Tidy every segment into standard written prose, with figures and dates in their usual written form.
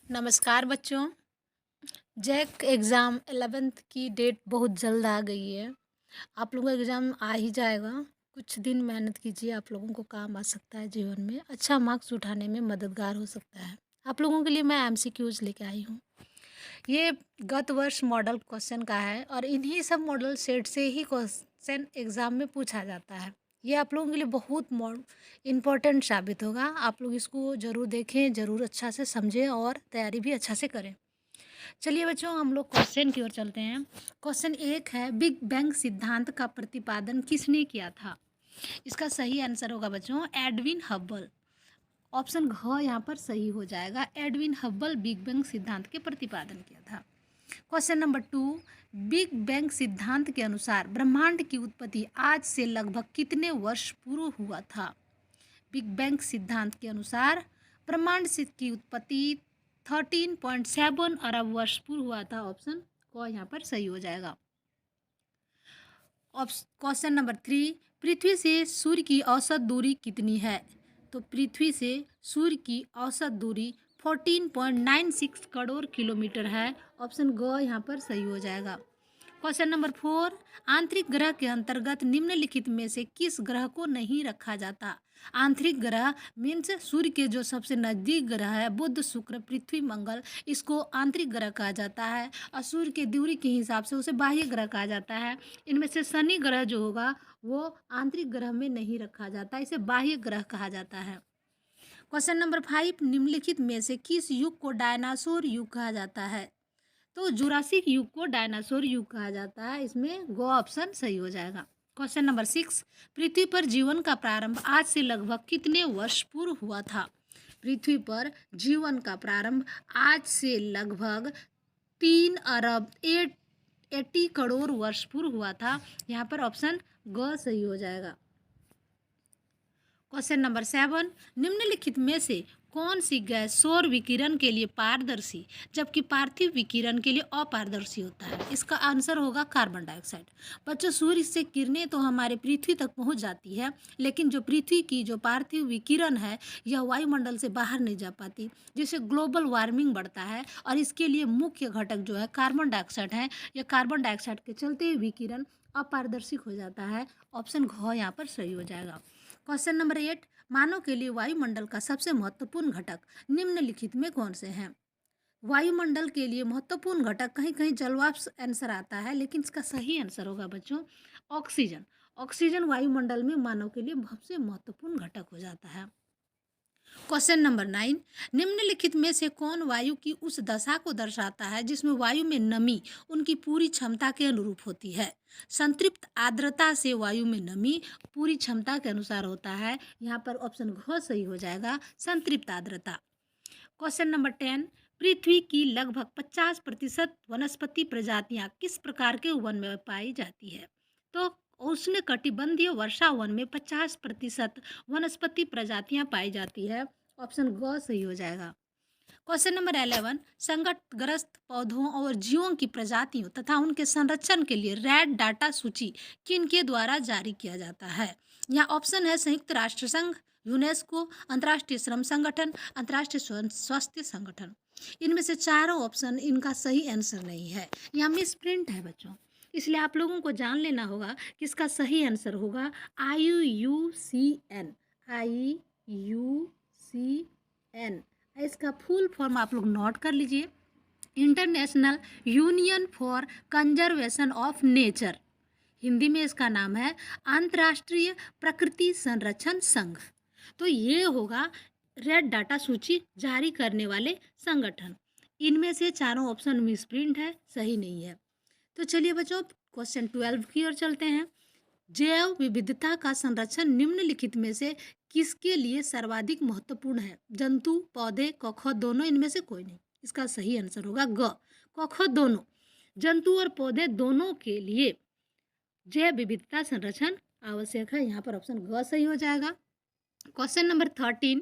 नमस्कार बच्चों। Jack exam 11th की डेट बहुत जल्द आ गई है। आप लोगों का एग्ज़ाम आ ही जाएगा। कुछ दिन मेहनत कीजिए, आप लोगों को काम आ सकता है जीवन में, अच्छा मार्क्स उठाने में मददगार हो सकता है। आप लोगों के लिए मैं एमसीक्यूज़ लेके आई हूँ। ये गत वर्ष मॉडल क्वेश्चन का है और इन्हीं सब मॉडल सेट से ही क्वेश्चन एग्ज़ाम में पूछा जाता है। ये आप लोगों के लिए बहुत इम्पोर्टेंट साबित होगा। आप लोग इसको ज़रूर देखें, ज़रूर अच्छा से समझें और तैयारी भी अच्छा से करें। चलिए बच्चों, हम लोग क्वेश्चन की ओर चलते हैं। क्वेश्चन एक है, बिग बैंग सिद्धांत का प्रतिपादन किसने किया था? इसका सही आंसर होगा बच्चों एडविन हब्बल। ऑप्शन घ यहाँ पर सही हो जाएगा। एडविन हब्बल बिग बैंग सिद्धांत के प्रतिपादन किया था। क्वेश्चन नंबर 2, बिग बैंग सिद्धांत के अनुसार ब्रह्मांड की उत्पत्ति आज से लगभग कितने वर्ष पूर्व हुआ था? बिग बैंग सिद्धांत के अनुसार ब्रह्मांड की उत्पत्ति 13.7 अरब वर्ष पूर्व हुआ था। ऑप्शन को यहाँ पर सही हो जाएगा। क्वेश्चन नंबर 3, पृथ्वी से सूर्य की औसत दूरी कितनी है? तो पृथ्वी से सूर्य की औसत दूरी 14.96 करोड़ किलोमीटर है। ऑप्शन ग यहाँ पर सही हो जाएगा। क्वेश्चन नंबर 4, आंतरिक ग्रह के अंतर्गत निम्नलिखित में से किस ग्रह को नहीं रखा जाता? आंतरिक ग्रह मीन्स सूर्य के जो सबसे नजदीक ग्रह है, बुध, शुक्र, पृथ्वी, मंगल, इसको आंतरिक ग्रह कहा जाता है और सूर्य की दूरी के हिसाब से उसे बाह्य ग्रह कहा जाता है। इनमें से शनि ग्रह जो होगा वो आंतरिक ग्रह में नहीं रखा जाता, इसे बाह्य ग्रह कहा जाता है। क्वेश्चन नंबर 5, निम्नलिखित में से किस युग को डायनासोर युग कहा जाता है? तो जुरासिक युग को डायनासोर युग कहा जाता है। इसमें गो ऑप्शन सही हो जाएगा। क्वेश्चन नंबर 6, पृथ्वी पर जीवन का प्रारंभ आज से लगभग कितने वर्ष पूर्व हुआ था? पृथ्वी पर जीवन का प्रारंभ आज से लगभग 3 अरब 80 करोड़ वर्ष पूर्व हुआ था। यहाँ पर ऑप्शन ग सही हो जाएगा। क्वेश्चन नंबर 7, निम्नलिखित में से कौन सी गैस सौर विकिरण के लिए पारदर्शी जबकि पार्थिव विकिरण के लिए अपारदर्शी होता है? इसका आंसर होगा कार्बन डाइऑक्साइड। बच्चों, सूर्य से किरणें तो हमारे पृथ्वी तक पहुंच जाती है, लेकिन जो पृथ्वी की जो पार्थिव विकिरण है यह वायुमंडल से बाहर नहीं जा पाती, जिससे ग्लोबल वार्मिंग बढ़ता है और इसके लिए मुख्य घटक जो है कार्बन डाइऑक्साइड है। यह कार्बन डाइऑक्साइड के चलते विकिरण अपारदर्शिक हो जाता है। ऑप्शन घ यहाँ पर सही हो जाएगा। क्वेश्चन नंबर 8, मानव के लिए वायुमंडल का सबसे महत्वपूर्ण घटक निम्नलिखित में कौन से हैं? वायुमंडल के लिए महत्वपूर्ण घटक कहीं कहीं जलवाष्प आंसर आता है, लेकिन इसका सही आंसर होगा बच्चों ऑक्सीजन। ऑक्सीजन वायुमंडल में मानव के लिए सबसे महत्वपूर्ण घटक हो जाता है। क्वेश्चन नंबर 9, निम्नलिखित में से कौन वायु की उस दशा को दर्शाता है जिसमें वायु में नमी उनकी पूरी क्षमता के अनुरूप होती है? संतृप्त आर्द्रता से वायु में नमी पूरी क्षमता के अनुसार होता है। यहाँ पर ऑप्शन घ सही हो जाएगा, संतृप्त आर्द्रता। क्वेश्चन नंबर 10, पृथ्वी की लगभग 50% वनस्पति प्रजातियां किस प्रकार के वन में पाई जाती है? तो उष्णकटिबंधीय वर्षा वन में 50% वनस्पति प्रजातियां पाई जाती है। ऑप्शन ग सही हो जाएगा। क्वेश्चन नंबर 11, संकटग्रस्त पौधों और जीवों की प्रजातियों तथा उनके संरक्षण के लिए रेड डाटा सूची किनके द्वारा जारी किया जाता है? यहाँ ऑप्शन है संयुक्त राष्ट्र संघ, यूनेस्को, अंतर्राष्ट्रीय श्रम संगठन, अंतर्राष्ट्रीय स्वास्थ्य संगठन। इनमें से चारों ऑप्शन इनका सही आंसर नहीं है, यहाँ मिस प्रिंट है बच्चों, इसलिए आप लोगों को जान लेना होगा कि इसका सही आंसर होगा IUCN। IUCN, इसका फुल फॉर्म आप लोग नोट कर लीजिए, international union for conservation of nature. Hindi में इसका नाम है अंतर्राष्ट्रीय प्रकृति संरक्षण संघ। तो ये होगा रेड डाटा सूची जारी करने वाले संगठन। इनमें से चारों ऑप्शन मिसप्रिंट है, सही नहीं है। तो चलिए बच्चों, क्वेश्चन 12 की ओर चलते हैं। जैव विविधता का संरक्षण निम्नलिखित में से किसके लिए सर्वाधिक महत्वपूर्ण है? जंतु, पौधे, कख दोनों, इनमें से कोई नहीं। इसका सही आंसर होगा ग, कख दोनों। जंतु और पौधे दोनों के लिए जैव विविधता संरक्षण आवश्यक है। यहाँ पर ऑप्शन ग सही हो जाएगा। क्वेश्चन नंबर 13,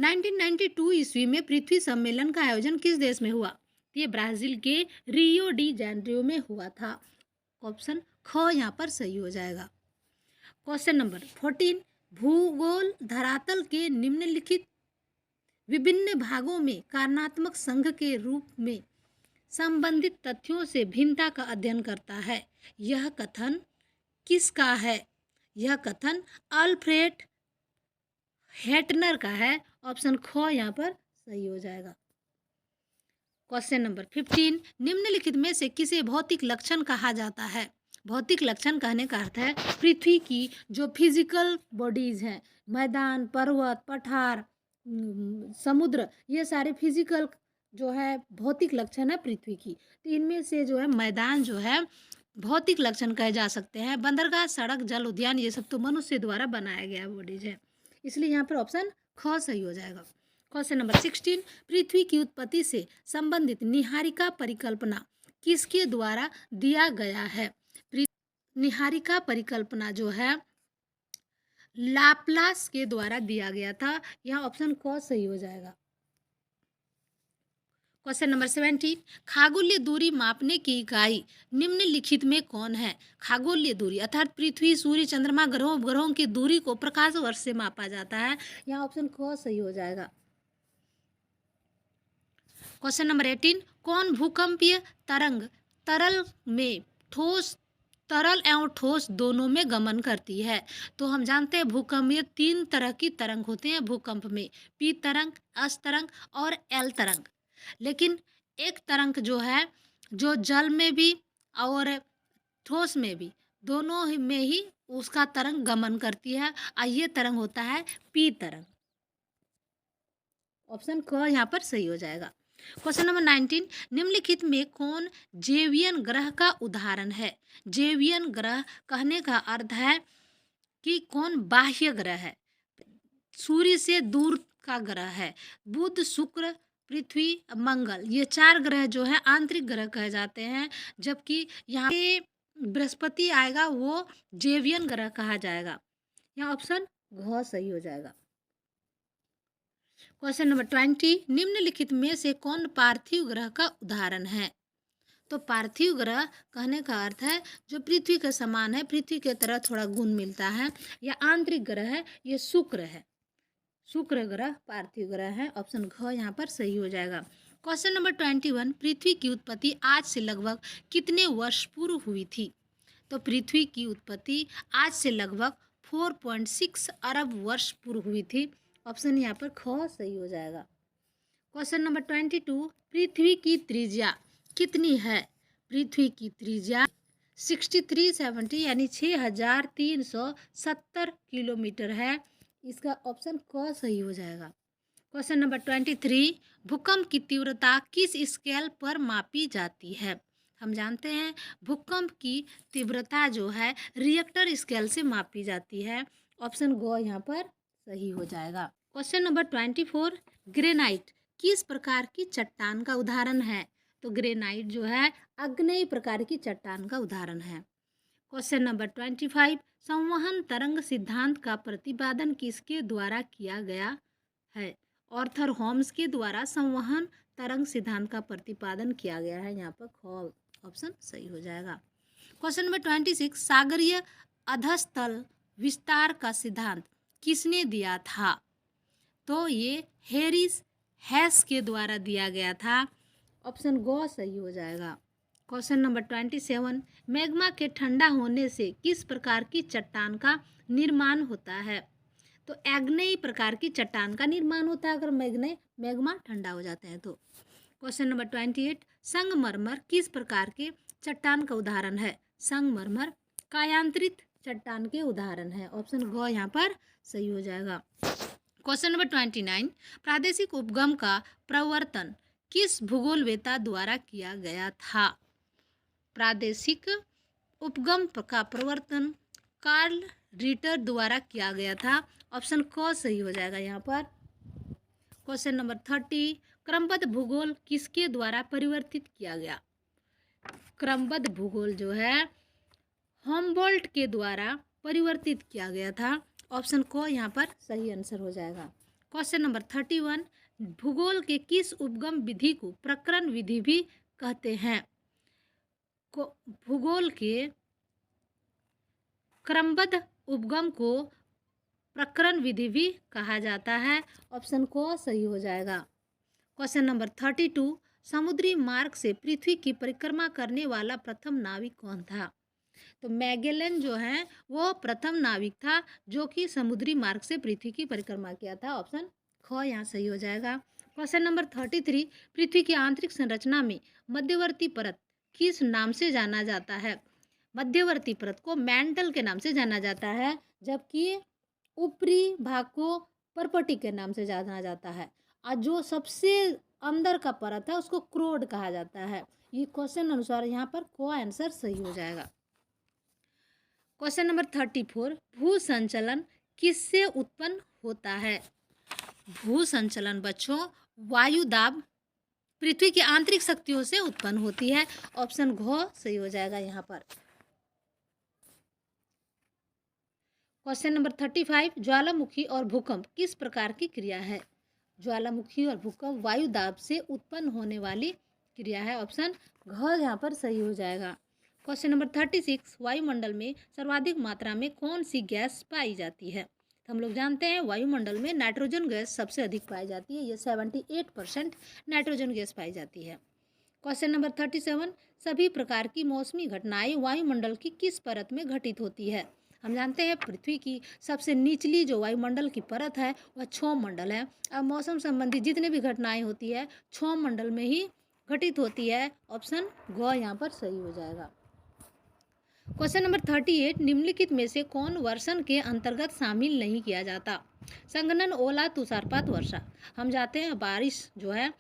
1992 ईस्वी में पृथ्वी सम्मेलन का आयोजन किस देश में हुआ? ये ब्राजील के रियो डी जेनेरियो में हुआ था। ऑप्शन ख यहाँ पर सही हो जाएगा। क्वेश्चन नंबर 14, भूगोल धरातल के निम्नलिखित विभिन्न भागों में कारणात्मक संघ के रूप में संबंधित तथ्यों से भिन्नता का अध्ययन करता है। यह कथन किसका है? यह कथन अल्फ्रेड हेटनर का है। ऑप्शन ख यहाँ पर सही हो जाएगा। क्वेश्चन नंबर 15, निम्नलिखित में से किसे भौतिक लक्षण कहा जाता है? भौतिक लक्षण कहने का अर्थ है पृथ्वी की जो फिजिकल बॉडीज हैं, मैदान, पर्वत, पठार, समुद्र, ये सारे फिजिकल जो है भौतिक लक्षण है पृथ्वी की। तो इनमें से जो है मैदान जो है भौतिक लक्षण कहे जा सकते हैं। बंदरगाह, सड़क, जल उद्यान, ये सब तो मनुष्य द्वारा बनाया गया बॉडीज है, इसलिए यहाँ पर ऑप्शन ख सही हो जाएगा। क्वेश्चन नंबर 16, पृथ्वी की उत्पत्ति से संबंधित निहारिका परिकल्पना किसके द्वारा दिया गया है? निहारिका परिकल्पना जो है लाप्लास के द्वारा दिया गया था। यहाँ ऑप्शन क सही हो जाएगा। क्वेश्चन नंबर 17, खगोलीय दूरी मापने की इकाई निम्नलिखित में कौन है? खगोलीय दूरी अर्थात पृथ्वी, सूर्य, चंद्रमा, ग्रहों की दूरी को प्रकाश वर्ष से मापा जाता है। यहाँ ऑप्शन क सही हो जाएगा। क्वेश्चन नंबर 18, कौन भूकंपीय तरंग तरल एवं ठोस दोनों में गमन करती है? तो हम जानते हैं भूकंपीय 3 तरह की तरंग होते हैं भूकंप में, पी तरंग, एस तरंग और एल तरंग। लेकिन एक तरंग जो है जो जल में भी और ठोस में भी दोनों में ही उसका तरंग गमन करती है, और ये तरंग होता है पी तरंग। ऑप्शन क यहाँ पर सही हो जाएगा। क्वेश्चन नंबर 19, निम्नलिखित में कौन जैवियन ग्रह का उदाहरण है? जैवियन ग्रह कहने का अर्थ है कि कौन बाह्य ग्रह है, सूर्य से दूर का ग्रह है। बुध, शुक्र, पृथ्वी, मंगल, ये 4 ग्रह जो है आंतरिक ग्रह कहे जाते हैं, जबकि यहाँ पे बृहस्पति आएगा वो जैवियन ग्रह कहा जाएगा। यहाँ ऑप्शन घ सही हो जाएगा। क्वेश्चन नंबर 20, निम्नलिखित में से कौन पार्थिव ग्रह का उदाहरण है? तो पार्थिव ग्रह कहने का अर्थ है जो पृथ्वी के समान है, पृथ्वी के तरह थोड़ा गुण मिलता है। या आंतरिक ग्रह है, ये शुक्र है, शुक्र ग्रह पार्थिव ग्रह है। ऑप्शन घ यहाँ पर सही हो जाएगा। क्वेश्चन नंबर 21, पृथ्वी की उत्पत्ति आज से लगभग कितने वर्ष पूर्व हुई थी? तो पृथ्वी की उत्पत्ति आज से लगभग 4.6 अरब वर्ष पूर्व हुई थी। ऑप्शन यहाँ पर ख सही हो जाएगा। क्वेश्चन नंबर 22, पृथ्वी की त्रिज्या कितनी है? पृथ्वी की त्रिज्या 6370 यानी 6370 किलोमीटर है। इसका ऑप्शन क सही हो जाएगा। क्वेश्चन नंबर 23, भूकंप की तीव्रता किस स्केल पर मापी जाती है? हम जानते हैं भूकंप की तीव्रता जो है रिएक्टर स्केल से मापी जाती है। ऑप्शन ग यहाँ पर सही हो जाएगा। क्वेश्चन नंबर 24, ग्रेनाइट किस प्रकार की चट्टान का उदाहरण है? तो ग्रेनाइट जो है आग्नेय प्रकार की चट्टान का उदाहरण है। क्वेश्चन नंबर 25, संवहन तरंग सिद्धांत का प्रतिपादन किसके द्वारा किया गया है? आर्थर होम्स के द्वारा संवहन तरंग सिद्धांत का प्रतिपादन किया गया है। यहाँ पर ख ऑप्शन सही हो जाएगा। क्वेश्चन नंबर 26, सागरीय अधस्तल विस्तार का सिद्धांत किसने दिया था? तो ये हेरिस हैस के द्वारा दिया गया था। ऑप्शन ग सही हो जाएगा। क्वेश्चन नंबर 27, मैग्मा के ठंडा होने से किस प्रकार की चट्टान का निर्माण होता है? तो आग्नेय प्रकार की चट्टान का निर्माण होता है अगर मैग्मा ठंडा हो जाते हैं तो। क्वेश्चन नंबर 28, संगमरमर किस प्रकार के चट्टान का उदाहरण है? संगमरमर कायांतरित चट्टान के उदाहरण है। ऑप्शन घ यहाँ पर सही हो जाएगा। क्वेश्चन नंबर 29, प्रादेशिक उपगम का प्रवर्तन किस भूगोलवेत्ता द्वारा किया गया था? प्रादेशिक उपगम का प्रवर्तन कार्ल रिटर द्वारा किया गया था। ऑप्शन क सही हो जाएगा यहाँ पर। क्वेश्चन नंबर 30, क्रमबद्ध भूगोल किसके द्वारा परिवर्तित किया गया? क्रमबद्ध भूगोल जो है हम्बोल्ट के द्वारा परिवर्तित किया गया था। ऑप्शन को यहाँ पर सही आंसर हो जाएगा। क्वेश्चन नंबर 31, भूगोल के किस उपगम विधि को प्रकरण विधि भी कहते हैं? भूगोल के क्रमबद्ध उपगम को प्रकरण विधि भी कहा जाता है। ऑप्शन को सही हो जाएगा। क्वेश्चन नंबर 32, समुद्री मार्ग से पृथ्वी की परिक्रमा करने वाला प्रथम नाविक कौन था? तो मैगेलन जो है वो प्रथम नाविक था जो कि समुद्री मार्ग से पृथ्वी की परिक्रमा किया था। ऑप्शन ख यहाँ सही हो जाएगा। क्वेश्चन नंबर 33, पृथ्वी की आंतरिक संरचना में मध्यवर्ती परत किस नाम से जाना जाता है? मध्यवर्ती परत को मैंटल के नाम से जाना जाता है, जबकि ऊपरी भाग को परपटी के नाम से जाना जाता है, और जो सबसे अंदर का परत है उसको क्रोड कहा जाता है। ये क्वेश्चन अनुसार यहाँ पर को आंसर सही हो जाएगा। क्वेश्चन नंबर 34, भू संचलन किससे उत्पन्न होता है? भू संचलन बच्चों वायु दाब पृथ्वी की आंतरिक शक्तियों से उत्पन्न होती है। ऑप्शन घ सही हो जाएगा यहाँ पर। क्वेश्चन नंबर 35, ज्वालामुखी और भूकंप किस प्रकार की क्रिया है? ज्वालामुखी और भूकंप वायु दाब से उत्पन्न होने वाली क्रिया है। ऑप्शन घ यहाँ पर सही हो जाएगा। क्वेश्चन नंबर 36, वायुमंडल में सर्वाधिक मात्रा में कौन सी गैस पाई जाती है? तो हम लोग जानते हैं वायुमंडल में नाइट्रोजन गैस सबसे अधिक पाई जाती है। ये 78% नाइट्रोजन गैस पाई जाती है। क्वेश्चन नंबर 37, सभी प्रकार की मौसमी घटनाएं वायुमंडल की किस परत में घटित होती है? हम जानते हैं पृथ्वी की सबसे निचली जो वायुमंडल की परत है वह क्षोभ मंडल है। अब मौसम संबंधी जितने भी घटनाएं होती है क्षोभ मंडल में ही घटित होती है। ऑप्शन ग यहाँ पर सही हो जाएगा। क्वेश्चन नंबर 38, निम्नलिखित में से कौन वर्षण के अंतर्गत शामिल नहीं किया जाता? संघनन, ओला, तुषारपात, वर्षा। हम जानते हैं बारिश जो है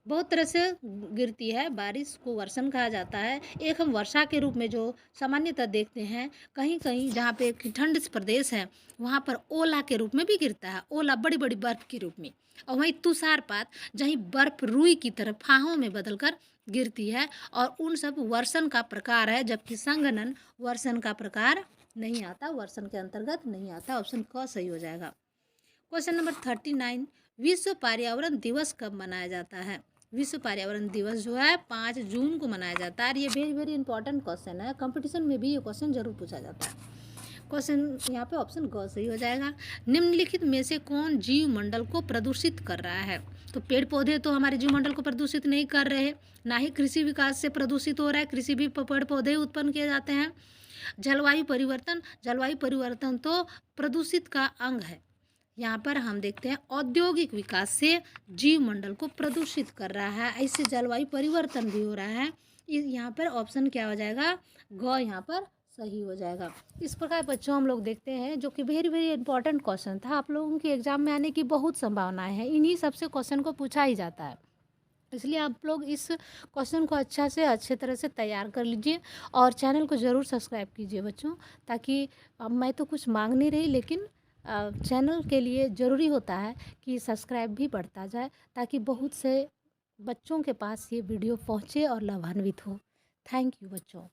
बहुत तरह से गिरती है, बारिश को वर्षण कहा जाता है। एक हम वर्षा के रूप में जो सामान्यतः देखते हैं, कहीं कहीं जहाँ पे ठंड प्रदेश है वहाँ पर ओला के रूप में भी गिरता है, ओला बड़ी बड़ी बर्फ के रूप में। और वहीं तुषारपात जहीं बर्फ रुई की तरह फाहों में बदलकर गिरती है, और उन सब वर्षण का प्रकार है, जबकि संघनन वर्षण का प्रकार नहीं आता, वर्षण के अंतर्गत नहीं आता। ऑप्शन क सही हो जाएगा। क्वेश्चन नंबर 39, विश्व पर्यावरण दिवस कब मनाया जाता है? विश्व पर्यावरण दिवस जो है 5 जून को मनाया जाता है। और ये वेरी वेरी इंपॉर्टेंट क्वेश्चन है, कंपटीशन में भी ये क्वेश्चन जरूर पूछा जाता है। क्वेश्चन यहाँ पे ऑप्शन ग सही हो जाएगा। निम्नलिखित में से कौन जीव मंडल को प्रदूषित कर रहा है? तो पेड़ पौधे तो हमारे जीव मंडल को प्रदूषित नहीं कर रहे, ना ही कृषि विकास से प्रदूषित हो रहा है, कृषि भी पेड़ पौधे उत्पन्न किए जाते हैं। जलवायु परिवर्तन तो प्रदूषित का अंग है। यहाँ पर हम देखते हैं औद्योगिक विकास से जीव मंडल को प्रदूषित कर रहा है, ऐसे जलवायु परिवर्तन भी हो रहा है। यहाँ पर ऑप्शन क्या हो जाएगा? ग यहाँ पर सही हो जाएगा। इस प्रकार बच्चों हम लोग देखते हैं, जो कि वेरी वेरी इंपॉर्टेंट क्वेश्चन था, आप लोगों के एग्जाम में आने की बहुत संभावनाएं हैं, इन्हीं सबसे क्वेश्चन को पूछा ही जाता है। इसलिए आप लोग इस क्वेश्चन को अच्छे तरह से तैयार कर लीजिए और चैनल को ज़रूर सब्सक्राइब कीजिए बच्चों, ताकि अब मैं तो कुछ मांग नहीं रही, लेकिन चैनल के लिए ज़रूरी होता है कि सब्सक्राइब भी बढ़ता जाए, ताकि बहुत से बच्चों के पास ये वीडियो पहुँचे और लाभान्वित हो। थैंक यू बच्चों।